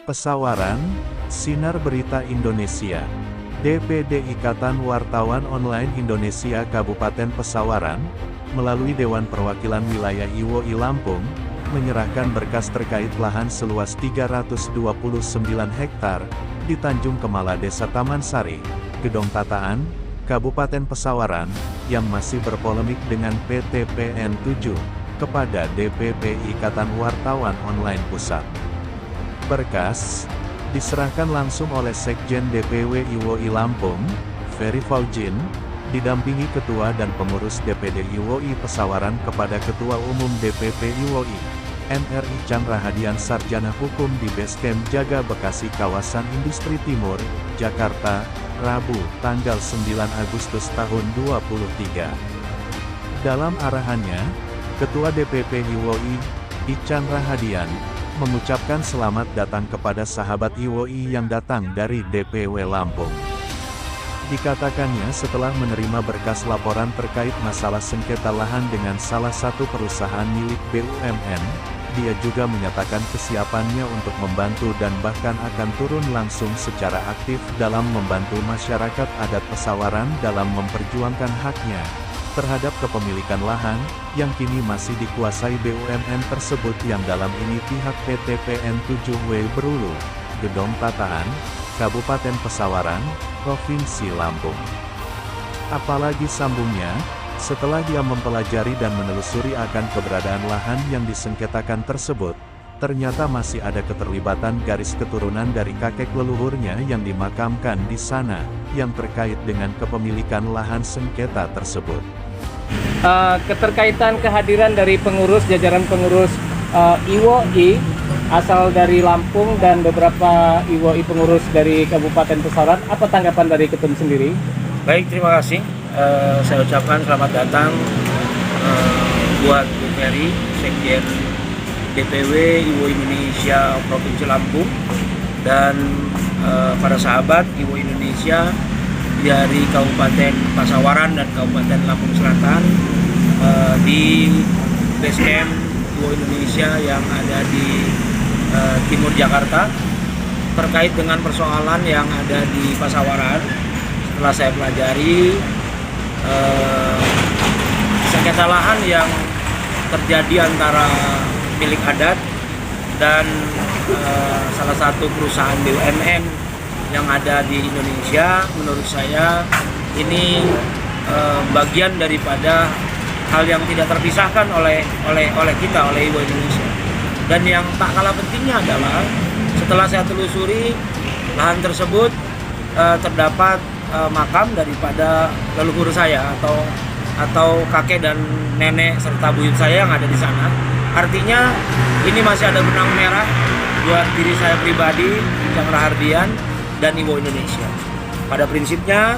Pesawaran, Sinar Berita Indonesia. DPD Ikatan Wartawan Online Indonesia Kabupaten Pesawaran, melalui Dewan Perwakilan Wilayah IWOI Lampung, menyerahkan berkas terkait lahan seluas 329 hektar, di Tanjung Kemala Desa Taman Sari, Gedong Tataan, Kabupaten Pesawaran, yang masih berpolemik dengan PT PN 7, kepada DPP Ikatan Wartawan Online Pusat. Berkas diserahkan langsung oleh Sekjen DPW IWOI Lampung, Ferry Faujin, didampingi Ketua dan Pengurus DPD IWOI Pesawaran kepada Ketua Umum DPP IWOI, MRI Chandra Hadian Sarjana Hukum di Basecamp Jaga Bekasi Kawasan Industri Timur, Jakarta, Rabu, tanggal 9 Agustus tahun 2023. Dalam arahannya, Ketua DPP IWOI, I Chandra Hadian, mengucapkan selamat datang kepada sahabat IWOI yang datang dari DPW Lampung. Dikatakannya setelah menerima berkas laporan terkait masalah sengketa lahan dengan salah satu perusahaan milik BUMN, dia juga menyatakan kesiapannya untuk membantu dan bahkan akan turun langsung secara aktif dalam membantu masyarakat adat Pesawaran dalam memperjuangkan haknya terhadap kepemilikan lahan, yang kini masih dikuasai BUMN tersebut yang dalam ini pihak PT PN 7W Berulu, Gedong Tataan, Kabupaten Pesawaran, Provinsi Lampung. Apalagi sambungnya, setelah dia mempelajari dan menelusuri akan keberadaan lahan yang disengketakan tersebut, ternyata masih ada keterlibatan garis keturunan dari kakek leluhurnya yang dimakamkan di sana, yang terkait dengan kepemilikan lahan sengketa tersebut. Keterkaitan kehadiran dari jajaran pengurus IWOI asal dari Lampung dan beberapa IWOI pengurus dari Kabupaten Pesawaran, apa tanggapan dari Ketum sendiri? Baik, terima kasih. Saya ucapkan selamat datang buat Bu Ferry, Sekjen DPW IWOI Indonesia Provinsi Lampung, dan para sahabat IWOI Indonesia dari Kabupaten Pesawaran dan Kabupaten Lampung Selatan, di Basecamp IWOI Indonesia yang ada di timur Jakarta, terkait dengan persoalan yang ada di Pesawaran. Setelah saya pelajari sengketa lahan yang terjadi antara milik adat dan salah satu perusahaan BUMN yang ada di Indonesia, menurut saya ini bagian daripada hal yang tidak terpisahkan oleh kita, oleh IWOI Indonesia. Dan yang tak kalah pentingnya adalah setelah saya telusuri lahan tersebut, terdapat makam daripada leluhur saya atau kakek dan nenek serta buyut saya yang ada di sana. Artinya ini masih ada benang merah buat diri saya pribadi, Chandra Hadian, dan IWOI Indonesia. Pada prinsipnya,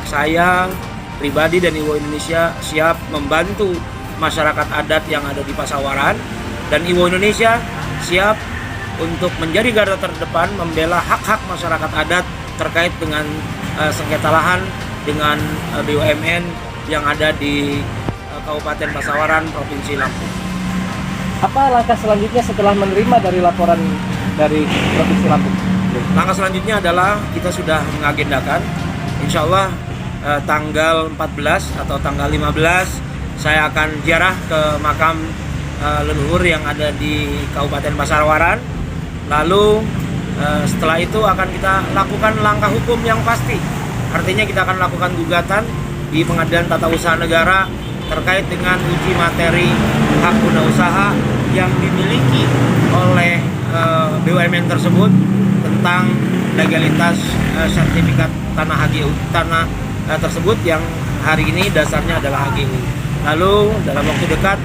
saya pribadi dan IWOI Indonesia siap membantu masyarakat adat yang ada di Pesawaran, dan IWOI Indonesia siap untuk menjadi garda terdepan membela hak-hak masyarakat adat terkait dengan sengketa lahan dengan BUMN yang ada di Kabupaten Pesawaran, Provinsi Lampung. Apa langkah selanjutnya setelah menerima dari laporan dari Provinsi Lampung? Langkah selanjutnya adalah kita sudah mengagendakan, insya Allah tanggal 14 atau tanggal 15 saya akan ziarah ke makam leluhur yang ada di Kabupaten Pesawaran. Lalu setelah itu akan kita lakukan langkah hukum yang pasti. Artinya kita akan lakukan gugatan di Pengadilan Tata Usaha Negara terkait dengan uji materi hak guna usaha yang dimiliki oleh BUMN tersebut tentang legalitas sertifikat tanah HGU tersebut yang hari ini dasarnya adalah HGU. Lalu dalam waktu dekat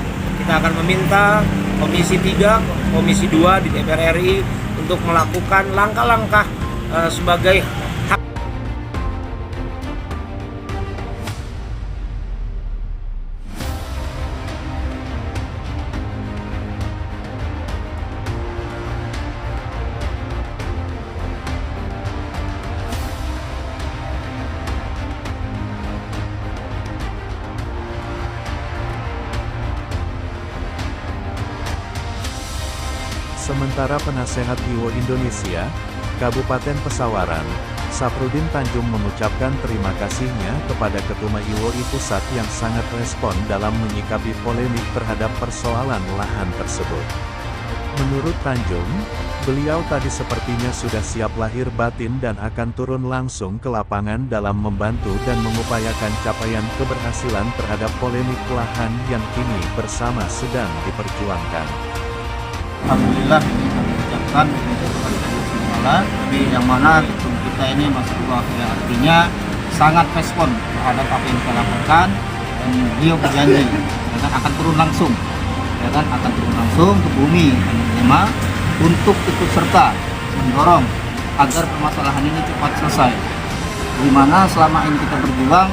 kita akan meminta Komisi 3, Komisi 2 di DPR RI untuk melakukan langkah-langkah sebagai Sementara Sementara Penasehat Iwo Indonesia, Kabupaten Pesawaran, Saprudin Tanjung mengucapkan terima kasihnya kepada Ketuma IWOI Pusat yang sangat respon dalam menyikapi polemik terhadap persoalan lahan tersebut. Menurut Tanjung, beliau tadi sepertinya sudah siap lahir batin dan akan turun langsung ke lapangan dalam membantu dan mengupayakan capaian keberhasilan terhadap polemik lahan yang kini bersama sedang diperjuangkan. Alhamdulillah kami ucapkan yang mana ketum kita ini Mas Buah yang artinya sangat respon terhadap apa yang kita lakukan, dan beliau berjanji akan turun langsung ke bumi Lima untuk ikut serta mendorong agar permasalahan ini cepat selesai. Di mana selama ini kita berjuang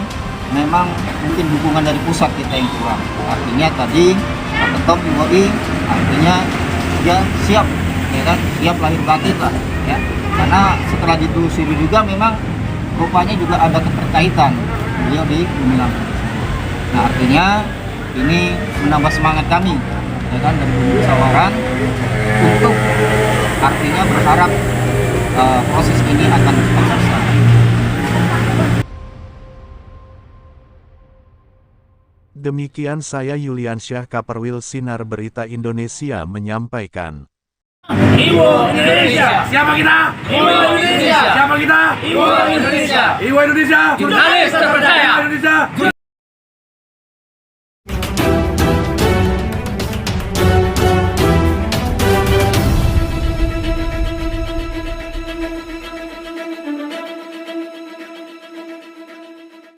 memang mungkin dukungan dari pusat kita yang kurang. Artinya tadi Pak Ketum IWOI artinya dia siap, siap lahir batin lah, ya. Karena setelah ditelusuri juga memang rupanya juga ada keterkaitan beliau di Bumi Lampung. Nah, artinya ini menambah semangat kami, dan Bumi Pesawaran untuk artinya berharap proses ini akan cepat selesai. Demikian saya Yuliansyah Kaperwil Sinar Berita Indonesia menyampaikan. Iwo Indonesia. Siapa kita? Iwo Indonesia. Siapa kita? Iwo Indonesia. Iwo Indonesia. Jurnalis terpercaya. Indonesia.